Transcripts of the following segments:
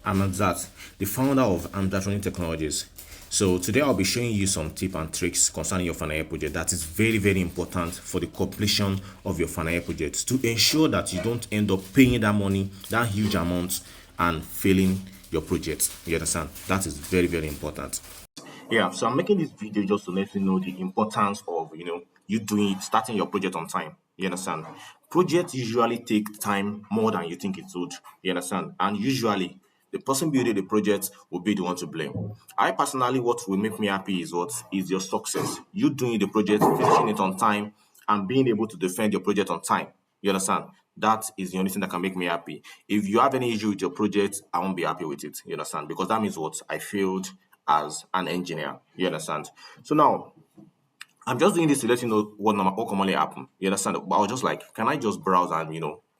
I'm Hamzat, the founder of Hamzatronics Technologies. So today I'll be showing you some tips and tricks concerning your final year project that is very important for the completion of your final year project to ensure that you don't end up paying that money, that huge amount, and failing your project. You understand? That is very important. Yeah, so I'm making this video just to let you know the importance of you starting your project on time. You understand? Projects usually take time more than you think it would. You understand? And usually the person building the project will be the one to blame. I personally, what will make me happy is what is your success. You doing the project, finishing it on time, and being able to defend your project on time. You understand? That is the only thing that can make me happy. If you have any issue with your project, I won't be happy with it. You understand? Because that means what I failed as an engineer. You understand? So now I'm just doing this to let you know what commonly happen. You understand? But I was just like, can I just browse and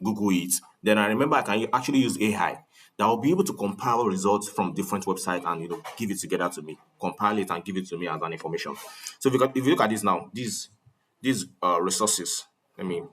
Google it? Then I remember I can actually use AI that will be able to compile results from different websites and give it together to me, compile it and give it to me as an information. So if you look at this now, these resources. Let me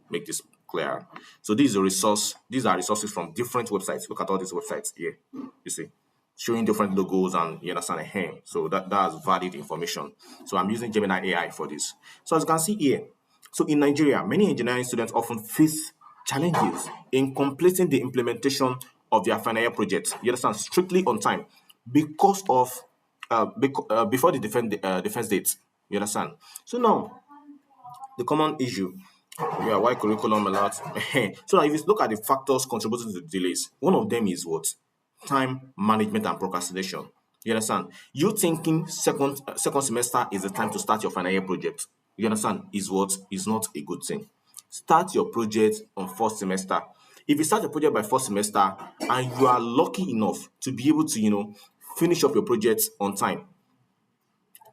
make this clear. So these are resources from different websites. Look at all these websites here. You see, showing different logos and you understand. So that's valid information. So I'm using Gemini AI for this. So as you can see here, so in Nigeria, many engineering students often face challenges in completing the implementation of their final year project. You understand, strictly on time because of before the defense date. You understand. So now the common issue. Yeah, why curriculum alert? So now if you look at the factors contributing to the delays, one of them is what? Time management and procrastination. You understand? You thinking second semester is the time to start your final year project. You understand? Is not a good thing. Start your project on first semester. If you start your project by first semester and you are lucky enough to be able to finish up your project on time,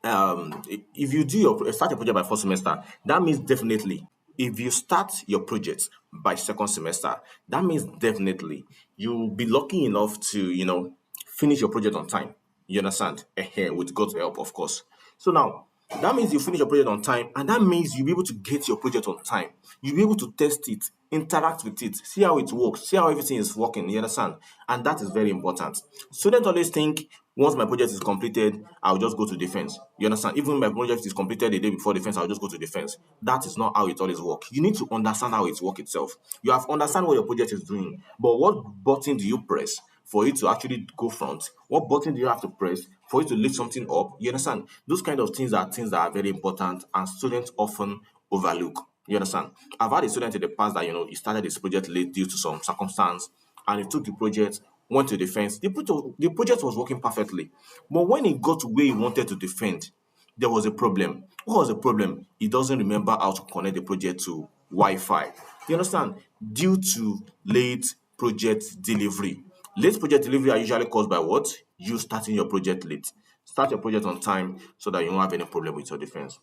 if you start your project by first semester, that means definitely if you start your project by second semester, that means definitely you'll be lucky enough to finish your project on time. You understand? With God's help, of course. So now that means you finish your project on time, and that means you'll be able to get your project on time. You'll be able to test it, interact with it, see how it works, see how everything is working. You understand? And that is very important. Students always think once my project is completed, I'll just go to defense. You understand? Even when my project is completed the day before defense, I'll just go to defense. That is not how it always works. You need to understand how it works itself. You have to understand what your project is doing. But what button do you press for it to actually go front? What button do you have to press for it to lift something up? You understand? Those kind of things are very important and students often overlook. You understand? I've had a student in the past that he started his project late due to some circumstance, and he took the project, went to defense. The project was working perfectly, but when he got to where he wanted to defend, there was a problem. What was the problem? He doesn't remember how to connect the project to Wi-Fi. You understand? Due to late project delivery. Late project delivery are usually caused by what? You starting your project late. Start your project on time so that you won't have any problem with your defense.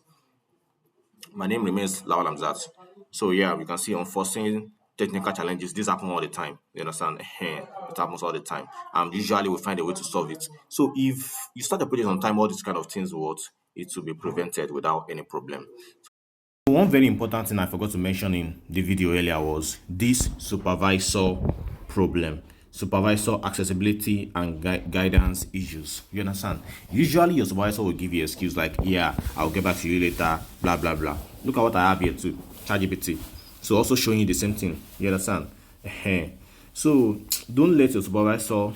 My name remains Lawal Hamzat. So yeah, we can see unforeseen technical challenges. This happen all the time. You understand? It happens all the time. Usually we find a way to solve it. So if you start the project on time, all these kind of things it will be prevented without any problem. One very important thing I forgot to mention in the video earlier was this supervisor problem. Supervisor accessibility and guidance issues. You understand? Usually your supervisor will give you an excuse like, yeah, I'll get back to you later, blah blah blah. Look at what I have here too, ChatGPT. So also showing you the same thing. You understand? So don't let your supervisor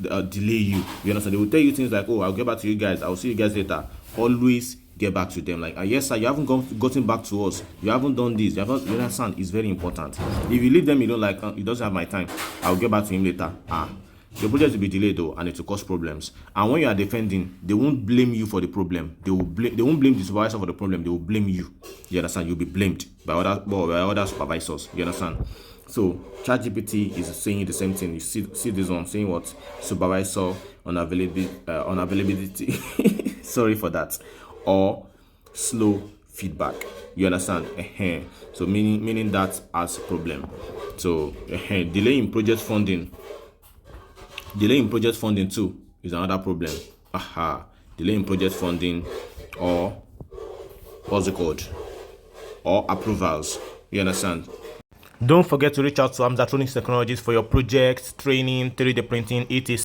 delay you. You understand? They will tell you things like, oh, I'll get back to you guys, I'll see you guys later. Always get back to them. Like, yes sir, you haven't gotten back to us, you haven't done this, you understand? It's very important. If you leave them, you don't like, he doesn't have my time, I'll get back to him later. The project will be delayed though, and it will cause problems. And when you are defending, they won't blame you for the problem. They won't blame the supervisor for the problem. They will blame you. You understand? You'll be blamed by other supervisors. You understand? So ChatGPT is saying the same thing. You see this one saying what? Supervisor unavailability. Sorry for that. Or slow feedback. You understand? So meaning that as a problem. So delay in project funding. Delay in project funding too is another problem. Delay in project funding, or what's it called? Or approvals. You understand? Don't forget to reach out to Hamzatronics Technologies for your projects, training, 3D printing, etc.